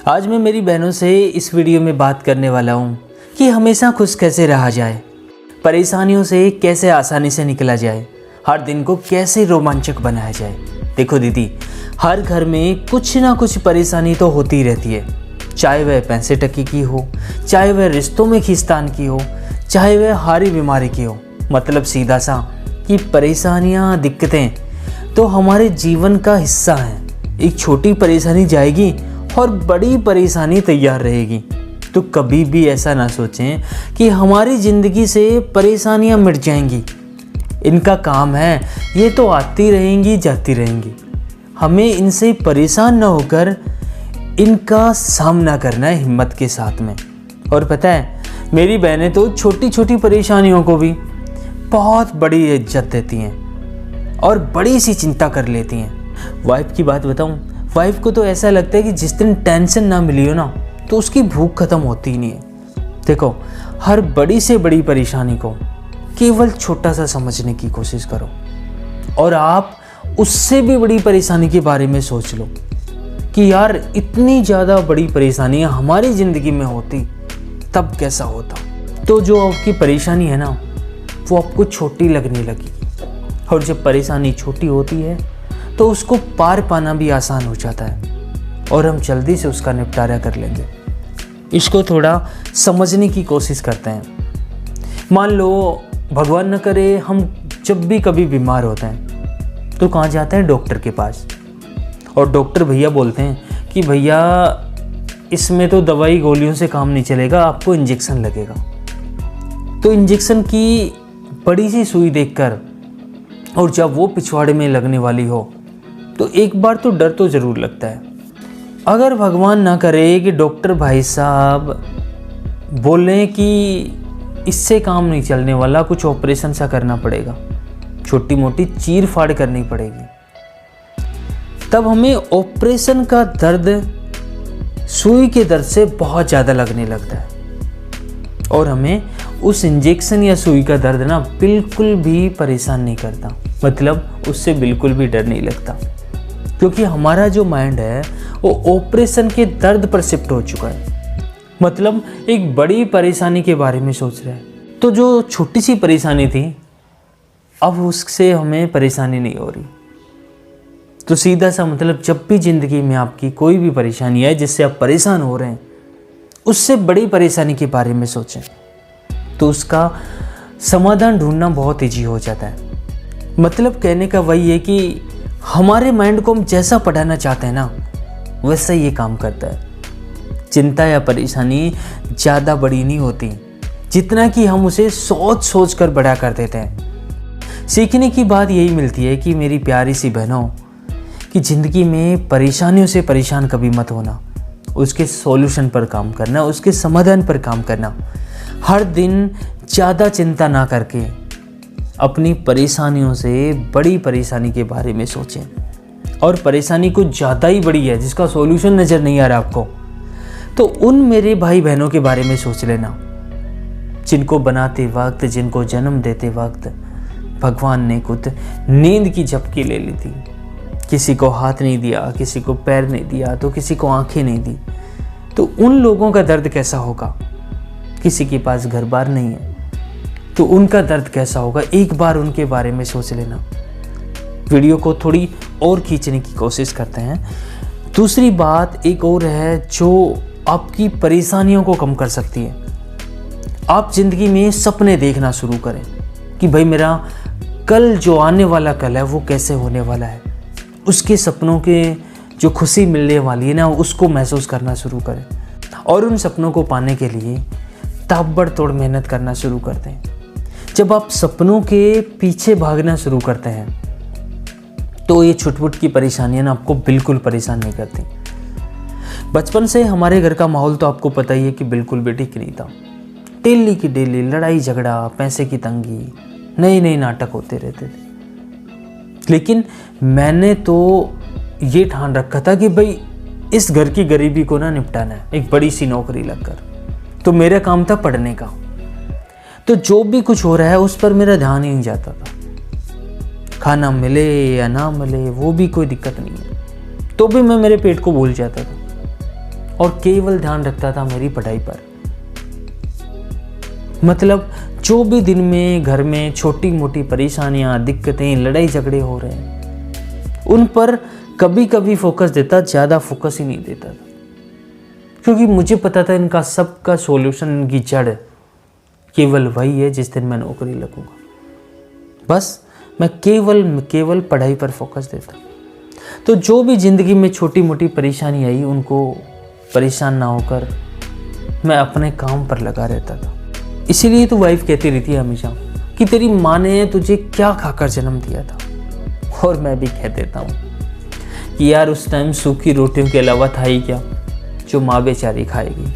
आज मैं मेरी बहनों से इस वीडियो में बात करने वाला हूँ कि हमेशा खुश कैसे रहा जाए, परेशानियों से कैसे आसानी से निकला जाए, हर दिन को कैसे रोमांचक बनाया जाए। देखो दीदी, हर घर में कुछ ना कुछ परेशानी तो होती रहती है, चाहे वह पैसे टकी की हो, चाहे वह रिश्तों में खींचतान की हो, चाहे वह हारी बीमारी की हो। मतलब सीधा सा कि परेशानियाँ, दिक्कतें तो हमारे जीवन का हिस्सा हैं। एक छोटी परेशानी जाएगी और बड़ी परेशानी तैयार रहेगी। तो कभी भी ऐसा ना सोचें कि हमारी ज़िंदगी से परेशानियां मिट जाएंगी। इनका काम है, ये तो आती रहेंगी जाती रहेंगी। हमें इनसे परेशान ना होकर इनका सामना करना है हिम्मत के साथ में। और पता है, मेरी बहनें तो छोटी छोटी परेशानियों को भी बहुत बड़ी इज्जत देती हैं और बड़ी सी चिंता कर लेती हैं। वाइफ की बात बताऊं, वाइफ को तो ऐसा लगता है कि जिस दिन टेंशन ना मिली हो ना, तो उसकी भूख खत्म होती ही नहीं है। देखो, हर बड़ी से बड़ी परेशानी को केवल छोटा सा समझने की कोशिश करो और आप उससे भी बड़ी परेशानी के बारे में सोच लो कि यार इतनी ज़्यादा बड़ी परेशानियाँ हमारी ज़िंदगी में होती तब कैसा होता। तो जो आपकी परेशानी है ना, वो आपको छोटी लगने लगी। और जब परेशानी छोटी होती है तो उसको पार पाना भी आसान हो जाता है और हम जल्दी से उसका निपटारा कर लेंगे। इसको थोड़ा समझने की कोशिश करते हैं। मान लो भगवान न करे हम जब भी कभी बीमार होते हैं तो कहाँ जाते हैं? डॉक्टर के पास। और डॉक्टर भैया बोलते हैं कि भैया इसमें तो दवाई गोलियों से काम नहीं चलेगा, आपको इंजेक्शन लगेगा। तो इंजेक्शन की बड़ी सी सुई देखकर और जब वो पिछवाड़े में लगने वाली हो तो एक बार तो डर तो ज़रूर लगता है। अगर भगवान ना करे कि डॉक्टर भाई साहब बोलें कि इससे काम नहीं चलने वाला, कुछ ऑपरेशन सा करना पड़ेगा, छोटी मोटी चीर फाड़ करनी पड़ेगी, तब हमें ऑपरेशन का दर्द सुई के दर्द से बहुत ज़्यादा लगने लगता है और हमें उस इंजेक्शन या सुई का दर्द ना बिल्कुल भी परेशान नहीं करता। मतलब उससे बिल्कुल भी डर नहीं लगता, क्योंकि हमारा जो माइंड है वो ऑपरेशन के दर्द पर शिफ्ट हो चुका है। मतलब एक बड़ी परेशानी के बारे में सोच रहा है। तो जो छोटी सी परेशानी थी, अब उससे हमें परेशानी नहीं हो रही। तो सीधा सा मतलब, जब भी ज़िंदगी में आपकी कोई भी परेशानी है जिससे आप परेशान हो रहे हैं, उससे बड़ी परेशानी के बारे में सोचें तो उसका समाधान ढूंढना बहुत ईजी हो जाता है। मतलब कहने का वही है कि हमारे माइंड को हम जैसा पढ़ाना चाहते हैं ना, वैसा ये काम करता है। चिंता या परेशानी ज़्यादा बड़ी नहीं होती जितना कि हम उसे सोच सोच कर बड़ा कर देते हैं। सीखने की बात यही मिलती है कि मेरी प्यारी सी बहनों, कि ज़िंदगी में परेशानियों से परेशान कभी मत होना, उसके सॉल्यूशन पर काम करना, उसके समाधान पर काम करना। हर दिन ज़्यादा चिंता ना करके अपनी परेशानियों से बड़ी परेशानी के बारे में सोचें। और परेशानी कुछ ज़्यादा ही बड़ी है जिसका सॉल्यूशन नज़र नहीं आ रहा आपको, तो उन मेरे भाई बहनों के बारे में सोच लेना जिनको बनाते वक्त, जिनको जन्म देते वक्त भगवान ने खुद नींद की झपकी ले ली थी। किसी को हाथ नहीं दिया, किसी को पैर नहीं दिया, तो किसी को आंखें नहीं दी। तो उन लोगों का दर्द कैसा होगा? किसी के पास घर बार नहीं है तो उनका दर्द कैसा होगा? एक बार उनके बारे में सोच लेना। वीडियो को थोड़ी और खींचने की कोशिश करते हैं। दूसरी बात एक और है जो आपकी परेशानियों को कम कर सकती है। आप ज़िंदगी में सपने देखना शुरू करें कि भाई मेरा कल, जो आने वाला कल है, वो कैसे होने वाला है। उसके सपनों के जो खुशी मिलने वाली है ना, उसको महसूस करना शुरू करें और उन सपनों को पाने के लिए ताबड़तोड़ मेहनत करना शुरू करते हैं। जब आप सपनों के पीछे भागना शुरू करते हैं तो ये छुटपुट की परेशानियां ना आपको बिल्कुल परेशान नहीं करती। बचपन से हमारे घर का माहौल तो आपको पता ही है कि बिल्कुल भी ठीक नहीं था। डेली की डेली लड़ाई झगड़ा, पैसे की तंगी, नए नए नाटक होते रहते थे। लेकिन मैंने तो ये ठान रखा था कि भाई इस घर की गरीबी को ना निपटाना है, एक बड़ी सी नौकरी लगकर। तो मेरा काम था पढ़ने का। तो जो भी कुछ हो रहा है उस पर मेरा ध्यान ही नहीं जाता था। खाना मिले या ना मिले वो भी कोई दिक्कत नहीं है, तो भी मैं मेरे पेट को भूल जाता था। और केवल ध्यान रखता था मेरी पढ़ाई पर। मतलब जो भी दिन में घर में छोटी मोटी परेशानियां, दिक्कतें, लड़ाई झगड़े हो रहे हैं, उन पर कभी कभी फोकस देता, ज़्यादा फोकस ही नहीं देता था, क्योंकि मुझे पता था इनका सबका सॉल्यूशन, इनकी जड़ केवल वही है जिस दिन मैं नौकरी लगूंगा। बस मैं केवल पढ़ाई पर फोकस देता। तो जो भी ज़िंदगी में छोटी मोटी परेशानी आई, उनको परेशान ना होकर मैं अपने काम पर लगा रहता था। इसीलिए तो वाइफ कहती रहती है हमेशा कि तेरी माँ ने तुझे क्या खाकर जन्म दिया था। और मैं भी कह देता हूँ कि यार उस टाइम सूखी रोटियों के अलावा था ही क्या जो माँ बेचारी खाएगी।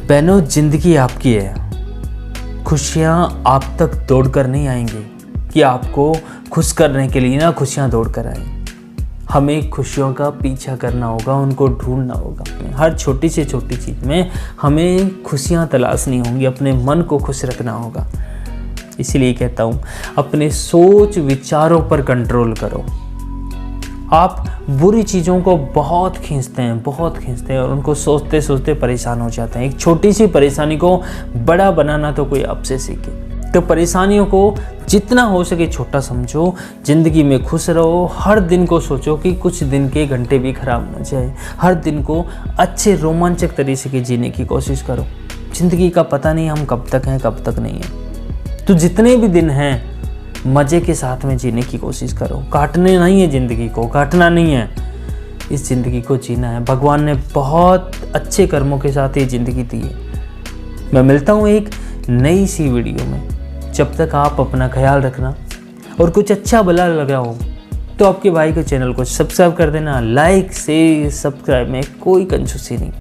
बहनों, ज़िंदगी आपकी है। खुशियाँ आप तक दौड़ कर नहीं आएंगी कि आपको खुश करने के लिए ना खुशियाँ दौड़ कर आए। हमें खुशियों का पीछा करना होगा, उनको ढूंढना होगा। हर छोटी से छोटी चीज़ में हमें खुशियाँ तलाशनी होंगी, अपने मन को खुश रखना होगा। इसीलिए कहता हूँ, अपने सोच विचारों पर कंट्रोल करो। आप बुरी चीज़ों को बहुत खींचते हैं और उनको सोचते सोचते परेशान हो जाते हैं। एक छोटी सी परेशानी को बड़ा बनाना तो कोई आपसे सीखे। तो परेशानियों को जितना हो सके छोटा समझो, ज़िंदगी में खुश रहो। हर दिन को सोचो कि कुछ दिन के घंटे भी खराब ना जाए। हर दिन को अच्छे रोमांचक तरीके से जीने की कोशिश करो। ज़िंदगी का पता नहीं हम कब तक हैं, कब तक नहीं है। तो जितने भी दिन हैं मज़े के साथ में जीने की कोशिश करो। काटने नहीं है ज़िंदगी को, काटना नहीं है, इस ज़िंदगी को जीना है। भगवान ने बहुत अच्छे कर्मों के साथ ये ज़िंदगी दी है। मैं मिलता हूँ एक नई सी वीडियो में। जब तक आप अपना ख्याल रखना, और कुछ अच्छा भला लगा हो तो आपके भाई के चैनल को सब्सक्राइब कर देना। लाइक से सब्सक्राइब में कोई कंजूसी नहीं।